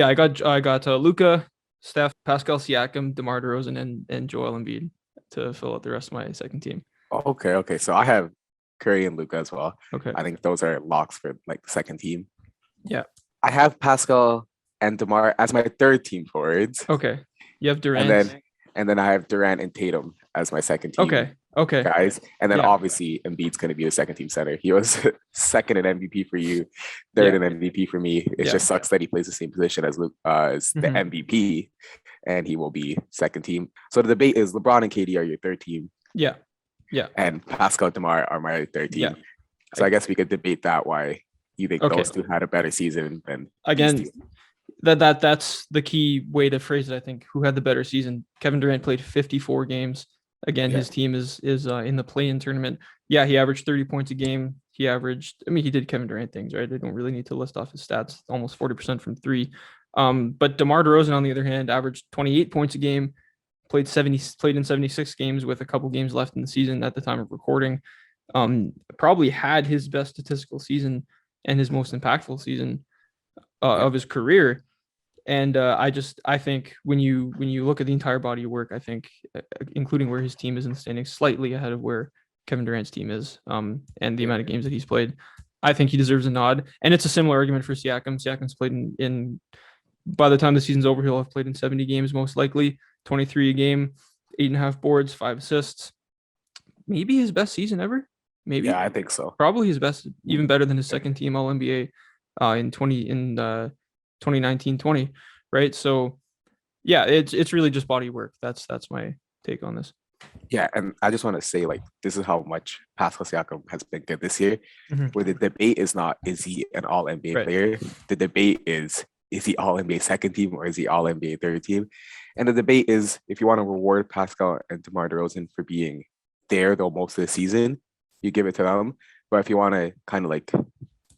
I got Luka, Steph, Pascal Siakam, DeMar DeRozan, and Joel Embiid to fill out the rest of my second team. Okay. So I have Curry and Luca as well. Okay. I think those are locks for like the second team. Yeah. I have Pascal and DeMar as my third team forwards, Okay. You have and Durant. then I have Durant and Tatum as my second team Okay. Okay. guys. And then Yeah. obviously Embiid's going to be the second team center. He was second in MVP for you, third Yeah. in MVP for me. It Yeah. just sucks that he plays the same position as Luke as the Mhm. MVP, and he will be second team. So the debate is LeBron and KD are your third team, Yeah. Yeah. and Pascal and DeMar are my third Yeah. team. So I guess we could debate that why you think Okay. those two had a better season than these Again, two. that's the key way to phrase it. I think who had the better season. Kevin Durant played 54 games. Again, Yeah. his team is in the play-in tournament. Yeah, he averaged 30 points a game. He averaged, I mean, he did Kevin Durant things, right? I don't really need to list off his stats. Almost 40% from three. But DeMar DeRozan, on the other hand, averaged 28 points a game. Played in 76 games with a couple games left in the season at the time of recording. Probably had his best statistical season and his most impactful season of his career. And I think when you look at the entire body of work, I think including where his team is in the standings, slightly ahead of where Kevin Durant's team is, and the amount of games that he's played, I think he deserves a nod. And it's a similar argument for Siakam. Siakam's played in by the time the season's over, he'll have played in 70 games most likely, 23 a game, 8.5 boards, 5 assists. Maybe his best season ever. Maybe. Yeah, I think so. Probably his best, even better than his second team All NBA in 2019-20, right? So yeah, it's really just body work. That's my take on this. Yeah, and I just want to say, like, this is how much Pascal Siakam has been good this year. Mhm. Where the debate is not, is he an all NBA Right. player? The debate is he all NBA second team or is he all NBA third team? And the debate is, if you want to reward Pascal and DeMar DeRozan for being there though most of the season, you give it to them. But if you want to kind of like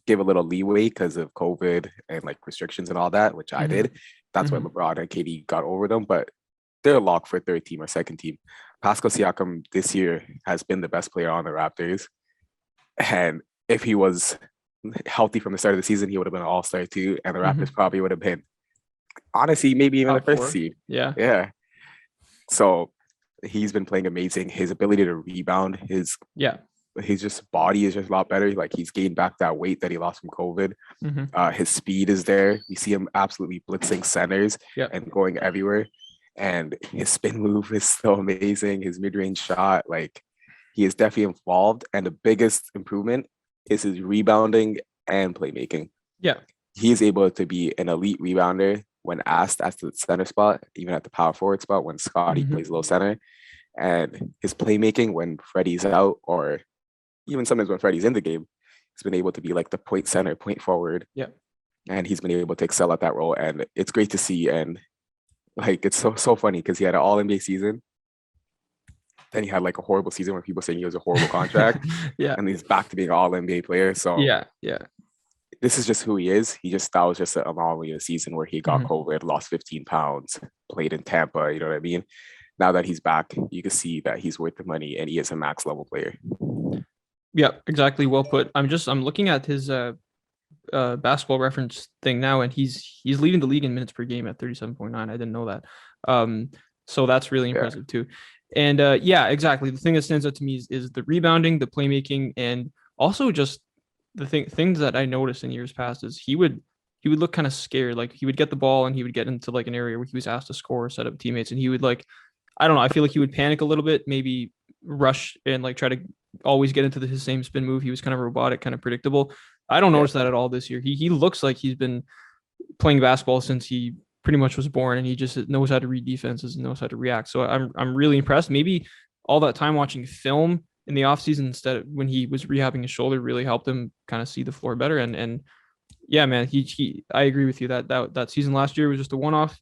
give a little leeway because of COVID and like restrictions and all that, which I Mhm. did, that's why Mhm. LeBron and KD got over them. But they're locked for third team or second team. Pascal Siakam this year has been the best player on the Raptors. And if he was healthy from the start of the season, he would have been an all-star too. And the Raptors Mhm. probably would have been, honestly, maybe even the Top first four. seed. Yeah. Yeah. So he's been playing amazing. His ability to rebound, his Yeah. just body is just a lot better. Like he's gained back that weight that he lost from COVID. Mhm. His speed is there. We see him absolutely blitzing centers Yeah. and going everywhere. And his spin move is so amazing. His mid-range shot, like he is definitely involved. And the biggest improvement is his rebounding and playmaking. Yeah. He is able to be an elite rebounder when asked as to the center spot, even at the power forward spot when Scotty Mhm. plays low center. And his playmaking when Freddie's out, or even sometimes when Freddie's in the game, he's been able to be like the point center, point forward. Yeah. And he's been able to excel at that role. And it's great to see. And like it's so funny because he had an all NBA season. Then he had like a horrible season where people saying he was a horrible contract. Yeah. And he's back to being an all NBA player. So Yeah. Yeah. this is just who he is. That was just an anomaly in a season where he got Mhm. COVID, lost 15 pounds, played in Tampa, you know what I mean? Now that he's back, you can see that he's worth the money and he is a max level player. Yeah, exactly. Well put. I'm looking at his basketball reference thing now, and he's leading the league in minutes per game at 37.9. I didn't know that. So that's really Yeah. impressive too. And yeah, exactly. The thing that stands out to me is the rebounding, the playmaking, and also just the things that I noticed in years past is he would look kind of scared. Like he would get the ball and he would get into like an area where he was asked to score or set up teammates, and he would like, I don't know, I feel like he would panic a little bit, maybe rush and like try to always get into his same spin move. He was kind of robotic, kind of predictable. I don't notice that at all this year. He looks like he's been playing basketball since he pretty much was born, and he just knows how to read defenses and knows how to react. So I'm really impressed. Maybe all that time watching film in the offseason instead of when he was rehabbing his shoulder really helped him kind of see the floor better. And yeah, man, I agree with you that season last year was just a one-off.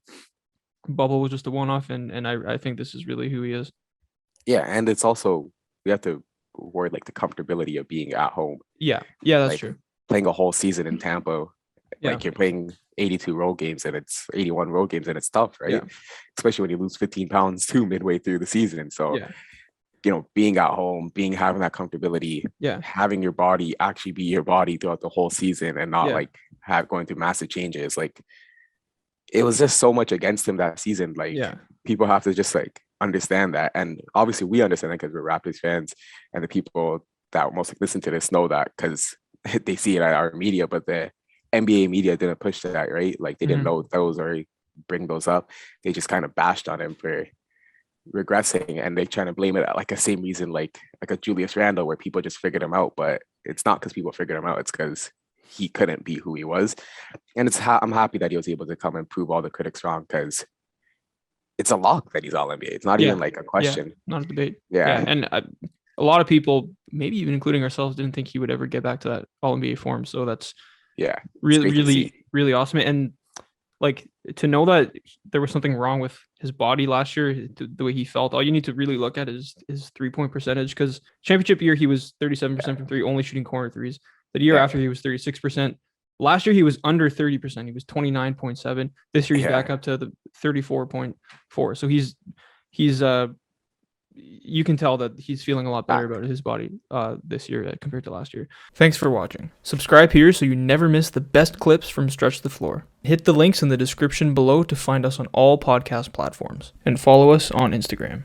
Bubble was just a one-off, and I think this is really who he is. Yeah, and it's also we have to word like the comfortability of being at home. Yeah, that's like, true. Playing a whole season in Tampa, Yeah. like you're playing 82 road games and it's 81 road games and it's tough, right? Yeah. Especially when you lose 15 pounds too midway through the season. So, Yeah. Being at home, having that comfortability, Yeah. having your body actually be your body throughout the whole season and not Yeah. like going through massive changes. Like it was just so much against him that season. Like Yeah. people have to just like understand that, and obviously we understand that because we're Raptors fans, and the people that most listen to this know that because they see it at our media, but the NBA media didn't push that, right? Like they didn't Mhm. know those or bring those up. They just kind of bashed on him for regressing, and they trying to blame it at like the same reason like a Julius Randle where people just figured him out, but it's not because people figured him out, it's because he couldn't be who he was. And I'm happy that he was able to come and prove all the critics wrong, because it's a lock that he's all NBA. It's not even Yeah. like a Yeah. question. Not a debate. Yeah. Yeah. And a lot of people, maybe even including ourselves, didn't think he would ever get back to that All NBA form. So that's Yeah. It's really, great to really, see. really awesome. And like to know that there was something wrong with his body last year, the way he felt, all you need to really look at is his 3-point percentage, because championship year he was 37% from three, only shooting corner threes. The year Yeah. after he was 36%. Last year he was under 30%. He was 29.7. This year he's back Yeah. up to the 34.4. So he's you can tell that he's feeling a lot better about his body this year compared to last year. Thanks for watching. Subscribe here so you never miss the best clips from Stretch the Floor. Hit the links in the description below to find us on all podcast platforms, and follow us on Instagram.